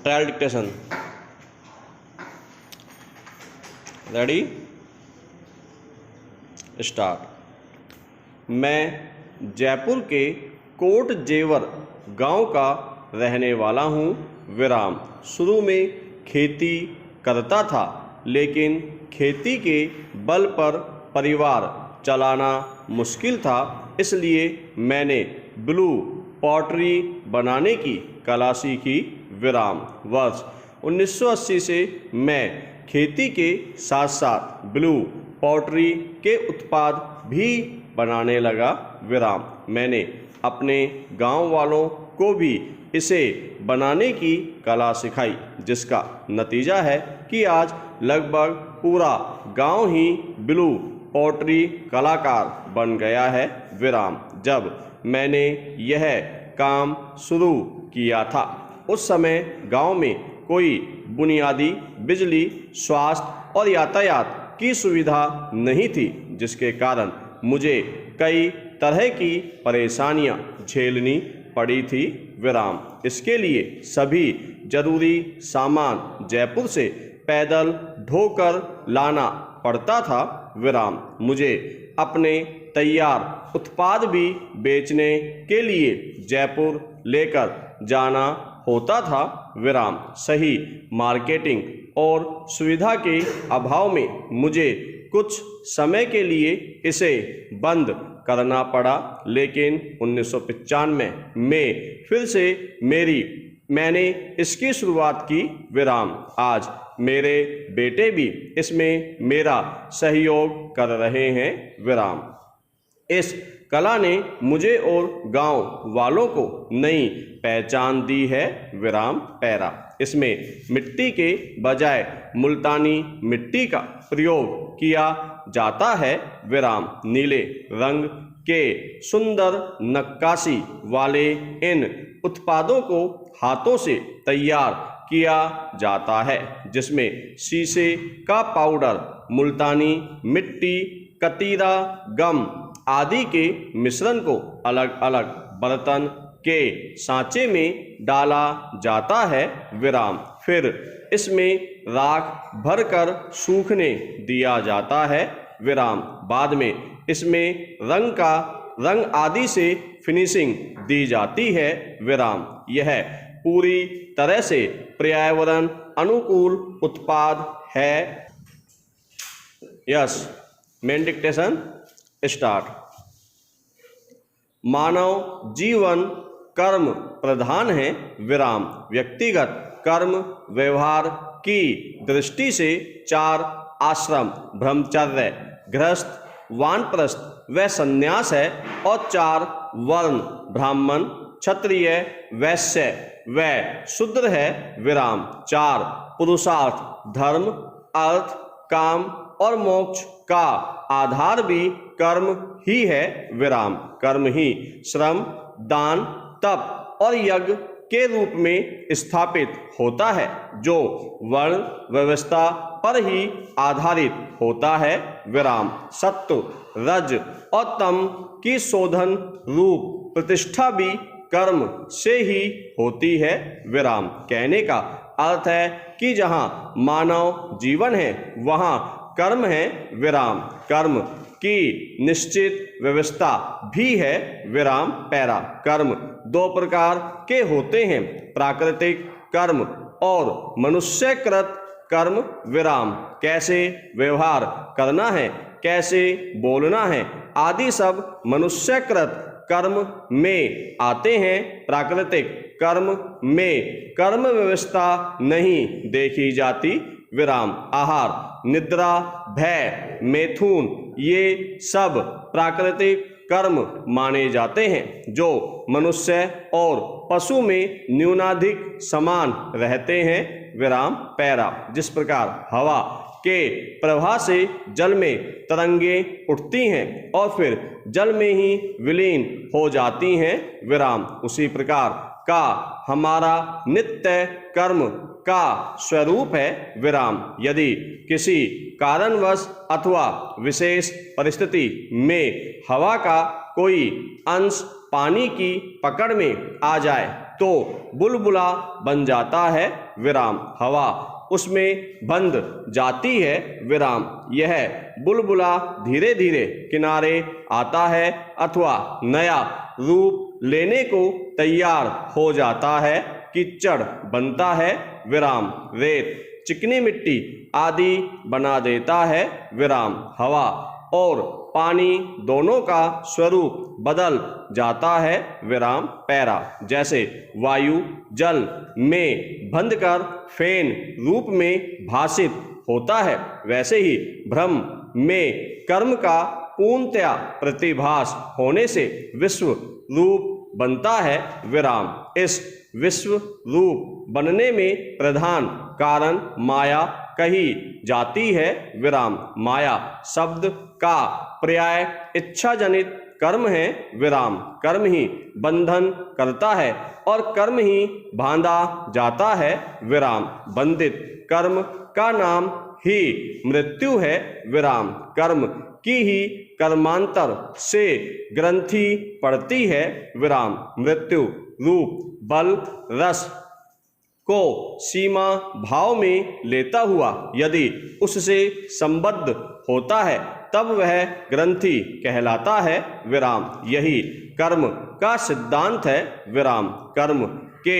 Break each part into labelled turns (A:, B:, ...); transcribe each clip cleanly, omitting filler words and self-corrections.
A: Trial dictation. Ready, start. मैं जयपुर के coat जेवर गांव का रहने वाला हूं, विराम। शुरू में खेती करता था, लेकिन खेती के बल पर परिवार चलाना मुश्किल था, इसलिए मैंने ब्लू पॉटरी बनाने की कला सीखी, विराम। वर्ष 1980 से मैं खेती के साथ साथ ब्लू पॉटरी के उत्पाद भी बनाने लगा, विराम। मैंने अपने गांव वालों को भी इसे बनाने की कला सिखाई, जिसका नतीजा है कि आज लगभग पूरा गांव ही ब्लू पॉटरी कलाकार बन गया है, विराम। जब मैंने यह काम शुरू किया था, उस समय गांव में कोई बुनियादी बिजली, स्वास्थ्य और यातायात की सुविधा नहीं थी, जिसके कारण मुझे कई तरह की परेशानियां झेलनी पड़ी थी, विराम। इसके लिए सभी जरूरी सामान जयपुर से पैदल ढोकर लाना पड़ता था, विराम। मुझे अपने तैयार उत्पाद भी बेचने के लिए जयपुर लेकर जाना होता था, विराम। सही मार्केटिंग और सुविधा के अभाव में मुझे कुछ समय के लिए इसे बंद करना पड़ा, लेकिन 1995 में फिर से मैंने इसकी शुरुआत की, विराम। आज मेरे बेटे भी इसमें मेरा सहयोग कर रहे हैं, विराम। इस कला ने मुझे और गांव वालों को नई पहचान दी है, विराम, पैरा। इसमें मिट्टी के बजाय मुल्तानी मिट्टी का प्रयोग किया जाता है, विराम। नीले रंग के सुंदर नक्काशी वाले इन उत्पादों को हाथों से तैयार किया जाता है, जिसमें शीशे का पाउडर, मुल्तानी मिट्टी, कतीरा, गम आदि के मिश्रण को अलग अलग बर्तन के सांचे में डाला जाता है, विराम। फिर इसमें राख भरकर सूखने दिया जाता है, विराम। बाद में इसमें रंग आदि से फिनिशिंग दी जाती है, विराम। यह पूरी तरह से पर्यावरण अनुकूल उत्पाद है। Yes, main dictation start. मानव जीवन कर्म प्रधान है, विराम। व्यक्तिगत कर्म व्यवहार की दृष्टि से 4 आश्रम ब्रह्मचर्य, गृहस्थ, वानप्रस्थ व संन्यास है, और 4 वर्ण ब्राह्मण, क्षत्रिय, वैश्य व शूद्र है, विराम। 4 पुरुषार्थ धर्म, अर्थ, काम और मोक्ष का आधार भी कर्म ही है, विराम। कर्म ही श्रम, दान, तप और यज्ञ के रूप में स्थापित होता है, जो वर्ण व्यवस्था पर ही आधारित होता है, विराम। सत्व, रज और तम की शोधन रूप प्रतिष्ठा भी कर्म से ही होती है, विराम। कहने का अर्थ है कि जहाँ मानव जीवन है, वहाँ कर्म है, विराम। कर्म की निश्चित व्यवस्था भी है, विराम, पैरा। कर्म 2 प्रकार के होते हैं, प्राकृतिक कर्म और मनुष्यकृत कर्म, विराम। कैसे व्यवहार करना है, कैसे बोलना है आदि सब मनुष्यकृत कर्म में आते हैं। प्राकृतिक कर्म में कर्म व्यवस्था नहीं देखी जाती, विराम। आहार, निद्रा, भय, मैथुन ये सब प्राकृतिक कर्म माने जाते हैं, जो मनुष्य और पशु में न्यूनाधिक समान रहते हैं, विराम, पैरा। जिस प्रकार हवा के प्रवाह से जल में तरंगें उठती हैं और फिर जल में ही विलीन हो जाती हैं, विराम, उसी प्रकार का हमारा नित्य कर्म का स्वरूप है, विराम। यदि किसी कारणवश अथवा विशेष परिस्थिति में हवा का कोई अंश पानी की पकड़ में आ जाए तो बुलबुला बन जाता है विराम। हवा उसमें बंध जाती है विराम। यह बुलबुला धीरे धीरे किनारे आता है अथवा नया रूप लेने को तैयार हो जाता है। कीचड़ बनता है विराम। रेत, चिकनी मिट्टी आदि बना देता है विराम। हवा और पानी दोनों का स्वरूप बदल जाता है विराम पैरा। जैसे वायु जल में बंधकर फेन रूप में भासित होता है, वैसे ही ब्रह्म में कर्म का पूर्णतया प्रतिभास होने से विश्व रूप बनता है विराम। इस विश्व रूप बनने में प्रधान कारण माया कही जाती है विराम। माया शब्द का पर्याय इच्छा जनित कर्म है विराम। कर्म ही बंधन करता है और कर्म ही बांधा जाता है विराम। बंधित कर्म का नाम ही मृत्यु है विराम। कर्म की ही कर्मांतर से ग्रंथि पड़ती है विराम। मृत्यु रूप बल रस को सीमा भाव में लेता हुआ यदि उससे संबद्ध होता है तब वह ग्रंथि कहलाता है विराम। यही कर्म का सिद्धांत है विराम। कर्म के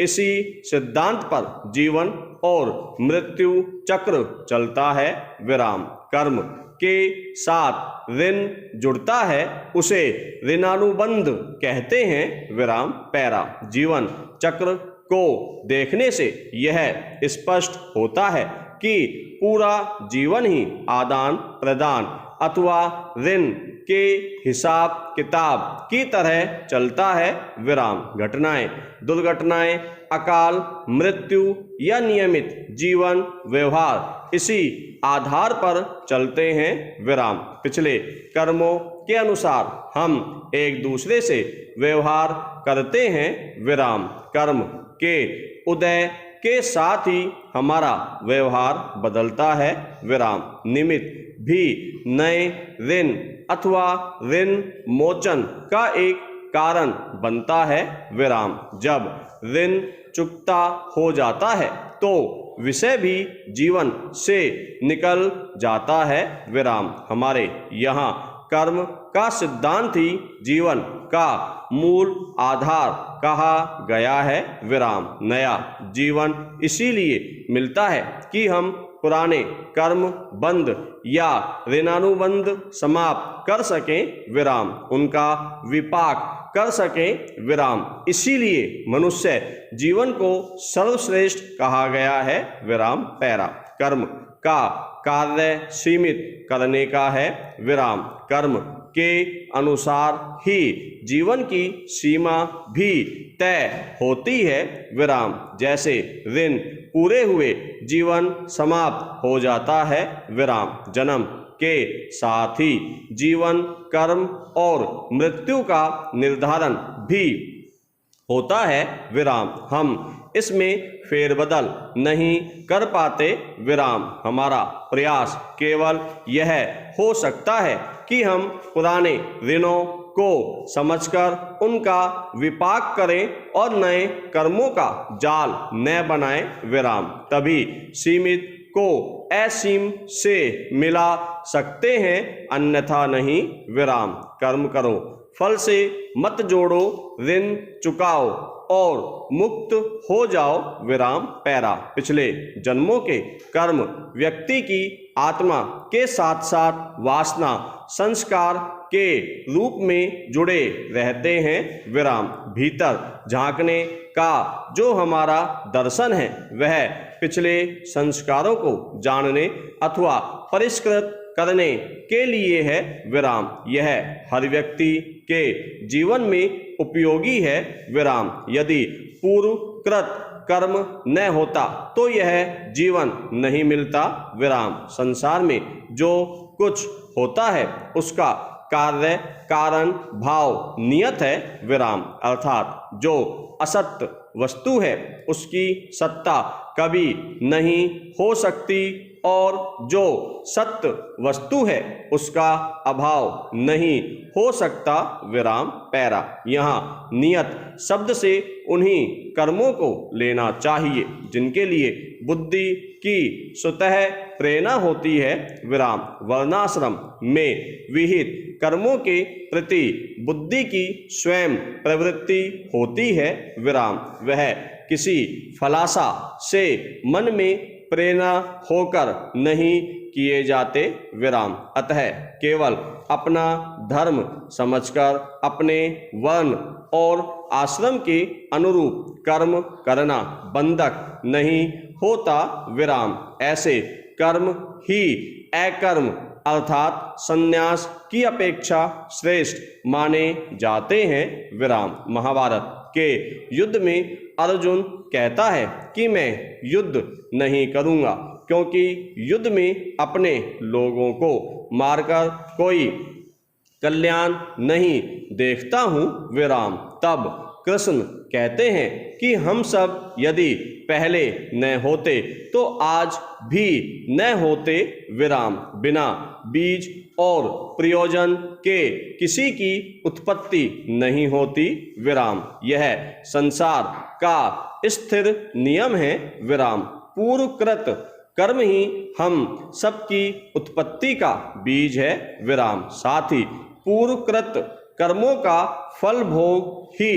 A: इसी सिद्धांत पर जीवन और मृत्यु चक्र चलता है विराम। कर्म के साथ ऋण जुड़ता है उसे ऋणानुबंध कहते हैं विराम पैरा। जीवन चक्र को देखने से यह स्पष्ट होता है कि पूरा जीवन ही आदान प्रदान अथवा ऋण के हिसाब किताब की तरह चलता है विराम। घटनाएं, दुर्घटनाएं, अकाल मृत्यु या नियमित जीवन व्यवहार इसी आधार पर चलते हैं विराम। पिछले कर्मों के अनुसार हम एक दूसरे से व्यवहार करते हैं विराम। कर्म के उदय के साथ ही हमारा व्यवहार बदलता है विराम। निमित्त भी नए ऋण अथवा ऋण मोचन का एक कारण बनता है विराम। जब ऋण चुकता हो जाता है तो विषय भी जीवन से निकल जाता है विराम। हमारे यहाँ कर्म का सिद्धांत ही जीवन का मूल आधार कहा गया है विराम। नया जीवन इसीलिए मिलता है कि हम पुराने कर्म बंध या ऋणानुबंध समाप्त कर सकें विराम, उनका विपाक कर सकें विराम। इसीलिए मनुष्य जीवन को सर्वश्रेष्ठ कहा गया है विराम पैरा। कर्म का कार्य सीमित करने का है विराम। कर्म के अनुसार ही जीवन की सीमा भी तय होती है विराम। जैसे ऋण पूरे हुए जीवन समाप्त हो जाता है विराम। जन्म के साथ ही जीवन कर्म और मृत्यु का निर्धारण भी होता है विराम। हम इसमें फेरबदल नहीं कर पाते विराम। हमारा प्रयास केवल यह हो सकता है कि हम पुराने ऋणों को समझकर उनका विपाक करें और नए कर्मों का जाल न बनाएं विराम। तभी सीमित को असीम से मिला सकते हैं, अन्यथा नहीं विराम। कर्म करो, फल से मत जोड़ो, ऋण चुकाओ और मुक्त हो जाओ विराम पैरा। पिछले जन्मों के कर्म व्यक्ति की आत्मा के साथ साथ वासना संस्कार के रूप में जुड़े रहते हैं विराम। भीतर झांकने का जो हमारा दर्शन है वह पिछले संस्कारों को जानने अथवा परिष्कृत करने के लिए है विराम। यह हर व्यक्ति के जीवन में उपयोगी है विराम। यदि पूर्वकृत कर्म न होता तो यह जीवन नहीं मिलता विराम। संसार में जो कुछ होता है उसका कार्य कारण भाव नियत है विराम। अर्थात जो असत्य वस्तु है उसकी सत्ता कभी नहीं हो सकती और जो सत्य वस्तु है उसका अभाव नहीं हो सकता। विराम पैरा। यहाँ नियत शब्द से उन्हीं कर्मों को लेना चाहिए जिनके लिए बुद्धि की स्वतः प्रेरणा होती है। विराम। वर्णाश्रम में विहित कर्मों के प्रति बुद्धि की स्वयं प्रवृत्ति होती है। विराम। वह किसी फलाशा से मन में प्रेरणा होकर नहीं किए जाते। विराम। अतः केवल अपना धर्म समझकर अपने वर्ण और आश्रम के अनुरूप कर्म करना बंधक नहीं होता। विराम। ऐसे कर्म ही अकर्म अर्थात संन्यास की अपेक्षा श्रेष्ठ माने जाते हैं। विराम। महाभारत के युद्ध में अर्जुन कहता है कि मैं युद्ध नहीं करूंगा क्योंकि युद्ध में अपने लोगों को मारकर कोई कल्याण नहीं देखता हूं। विराम। तब कृष्ण कहते हैं कि हम सब यदि पहले न होते तो आज भी न होते। विराम। बिना बीज और प्रयोजन के किसी की उत्पत्ति नहीं होती। विराम। यह संसार का स्थिर नियम है। विराम। पूर्वकृत कर्म ही हम सबकी उत्पत्ति का बीज है। विराम। साथ ही पूर्वकृत कर्मों का फल भोग ही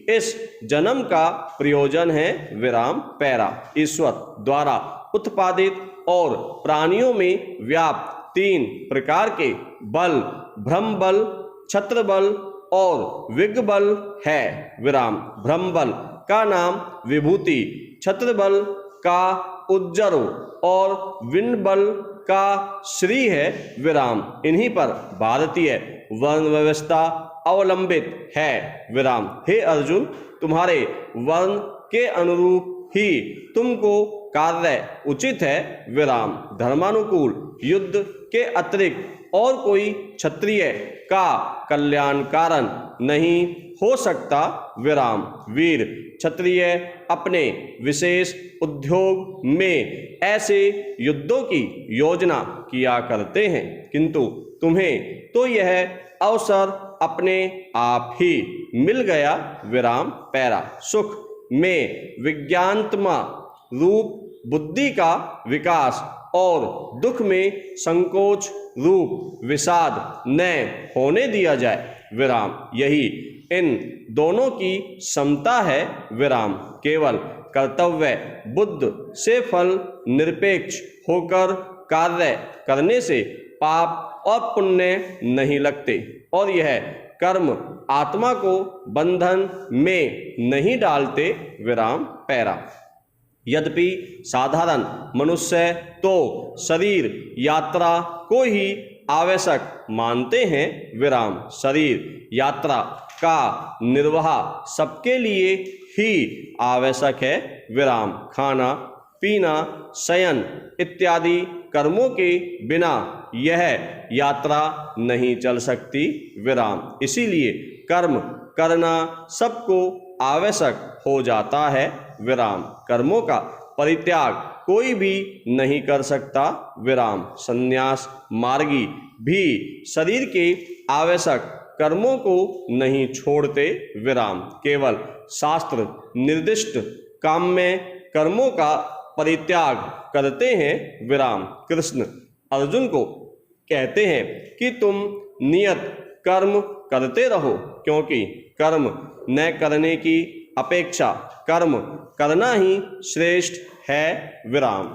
A: इस जन्म का प्रयोजन है। विराम पैरा। ईश्वर द्वारा उत्पादित और प्राणियों में व्याप्त तीन प्रकार के बल ब्रह्म बल, छत्र बल और विघ्न बल है। विराम। ब्रह्म बल का नाम विभूति, छत्र बल का उज्जर और विघ्न बल का श्री है। विराम। इन्हीं पर भारतीय वर्ण व्यवस्था अवलंबित है। विराम। हे अर्जुन, तुम्हारे वर्ण के अनुरूप ही तुमको कार्य उचित है। विराम। धर्मानुकूल युद्ध के अतिरिक्त और कोई क्षत्रिय का कल्याण कारण नहीं हो सकता। विराम। वीर क्षत्रिय अपने विशेष उद्योग में ऐसे युद्धों की योजना किया करते हैं किंतु तुम्हें तो यह अवसर अपने आप ही मिल गया। विराम पैरा। सुख में विज्ञानत्मा रूप बुद्धि का विकास और दुख में संकोच रूप विषाद न होने दिया जाए। विराम। यही इन दोनों की समता है। विराम। केवल कर्तव्य बुद्ध से फल निरपेक्ष होकर कार्य करने से पाप और पुण्य नहीं लगते और यह कर्म आत्मा को बंधन में नहीं डालते। विराम पैरा। यद्यपि साधारण मनुष्य तो शरीर यात्रा को ही आवश्यक मानते हैं। विराम। शरीर यात्रा का निर्वाह सबके लिए ही आवश्यक है। विराम। खाना पीना शयन इत्यादि कर्मों के बिना यह यात्रा नहीं चल सकती। विराम। इसीलिए कर्म करना सबको आवश्यक हो जाता है। विराम। कर्मों का परित्याग कोई भी नहीं कर सकता। विराम। संन्यास मार्गी भी शरीर के आवश्यक कर्मों को नहीं छोड़ते। विराम। केवल शास्त्र निर्दिष्ट काम्य कर्मों का परित्याग करते हैं। विराम। कृष्ण अर्जुन को कहते हैं कि तुम नियत कर्म करते रहो क्योंकि कर्म न करने की अपेक्षा कर्म करना ही श्रेष्ठ है। विराम।